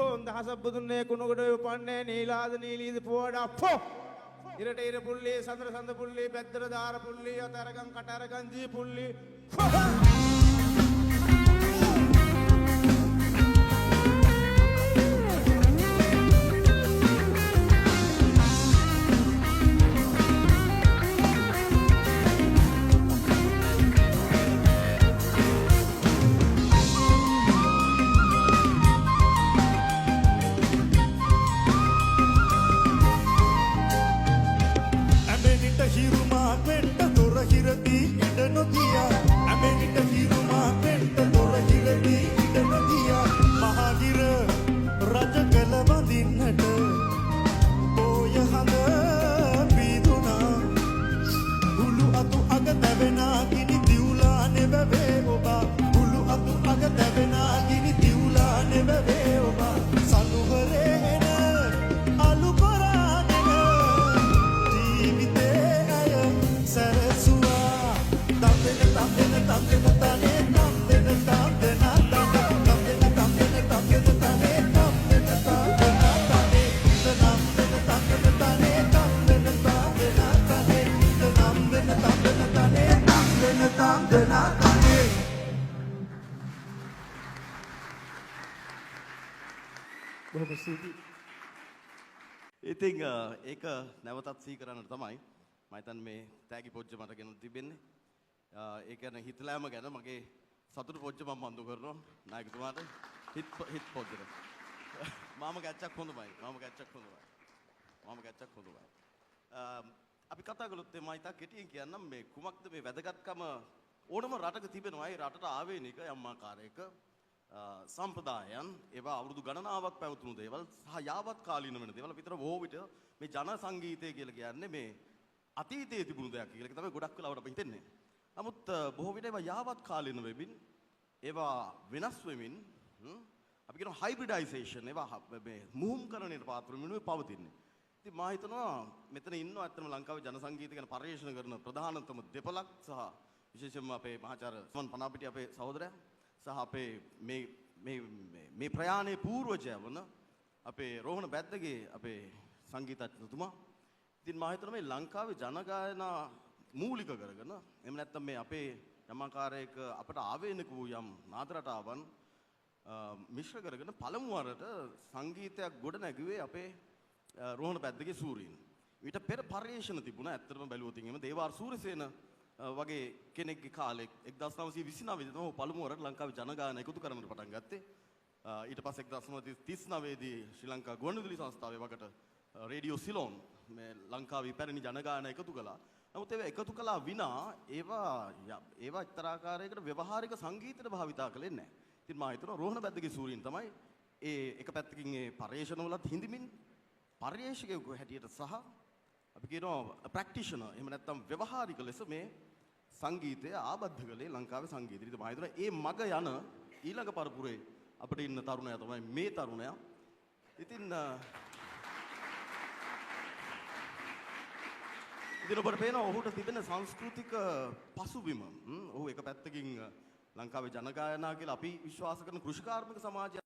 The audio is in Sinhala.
ඔක්කොම දහසක් බුදුන්නේ කුණුගොඩ උපන්නේ නීලාද නීලීද පොඩ අප්පෝ ඉරට ඉර පුල්ලි සඳර සඳ පුල්ලි පැද්දර දාර පුල්ලි අතරගම් කටරගම් ජී පුල්ලි ඉතින් ඒක නැවතත් සී කරන්නට තමයි මම හිතන්නේ මේ තෑගි පොජ්ජ මට ගෙනත් තිබෙන්නේ. ඒ කියන්නේ හිතලෑම ගැන මගේ සතුටු පොජ්ජ මම බඳු කරනවා නායකතුමාට හිත පොජ්ජට. මාම ගැච්චක් හොඳමයි. අපි කතා කළොත් මම හිතා කෙටියෙන් කියන්නම් මේ කුමක්ද මේ වැදගත්කම ඕනම රටක තිබෙනවා. ඒ රටට ආවේනික යම් ආකාරයක සම්ප්‍රදායන් ඒවා අවුරුදු ගණනාවක් පැවතුණු දේවල් සහ යාවත් කාලීන වෙන දේවල් විතර බොහෝ විට මේ ජන සංගීතය කියලා කියන්නේ මේ අතීතයේ තිබුණු දෙයක් කියලා තමයි ගොඩක් වෙලාවට අපිට හිතෙන්නේ. නමුත් බොහෝ විට ඒවා යාවත් කාලීන වෙමින් ඒවා වෙනස් වෙමින් අපි කියනවා හයිබ්‍රිඩයිසේෂන් ඒවා මේ මුහුම්කරණයට පාත්‍ර වෙමින් පවතින්නේ. ඉතින් මම හිතනවා මෙතන ඉන්නවා ඇත්තම ලංකාවේ ජන සංගීතය ගැන පරිශන කරන ප්‍රධානතම දෙපළක් සහ විශේෂයෙන්ම අපේ මහාචාර්ය සමන් පනාපිටිය අපේ සහෝදරයා සහ අපේ මේ ප්‍රයාණයේ පූර්වජය වන අපේ රෝහණ බැද්දගේ අපේ සංගීතඥතුමා. ඉතින් මම හිතනවා මේ ලංකාවේ ජන ගායනා මූලික කරගෙන එහෙම නැත්නම් මේ අපේ යමාකාරයක අපට ආවේනික වූ යම් නාද රටාවන් මිශ්‍ර කරගෙන පළමු වරට සංගීතයක් ගොඩ නැගුවේ අපේ රෝහණ බැද්දගේ සූරීන්. ඊට පෙර පරිශන තිබුණා. ඇත්තටම බැලුවොත් එහෙම දේවාර් සූරසේන වගේ කෙනෙක්ගේ කාලේ 1929 දී තමයි පළමු වරට ලංකාවේ ජන ගායන එකතු කරන්නට පටන් ගත්තේ. ඊට පස්සේ 1939 දී ශ්‍රී ලංකා ගුවන්විදුලි සංස්ථාවේ වකට රේඩියෝ සිලෝන් මේ ලංකාවේ පැරණි ජන ගායන එකතු කළා. නමුත් ඒවා එකතු කළා විනා ඒවා එක්තරා ආකාරයකට ව්‍යවහාරික සංගීතයට භාවිතා කළේ නැහැ. ඉතින් මම හිතනවා රෝහණ බැද්දගේ සූරීන් තමයි ඒ එක පැත්තකින් ඒ පරිශනවලත් හිඳමින් පරිශකයෙකු හැටියට සහ අපි කියනවා ප්‍රැක්ටිෂනර් එහෙම නැත්නම් ව්‍යවහාරික ලෙස මේ සංගීතය ආබද්ධ කළේ ලංකාවේ සංගීතය. ඉතින් මම හිතනවා මේ මග යන ඊළඟ පරපුරේ අපිට ඉන්න තරුණයා තමයි මේ තරුණයා. ඉතින් ඔබට පේනවා ඔහුට තිබෙන සංස්කෘතික පසුබිම. ඔහු එක පැත්තකින් ලංකාවේ ජන ගායනා කියලා අපි විශ්වාස කරන කෘෂිකාර්මික සමාජය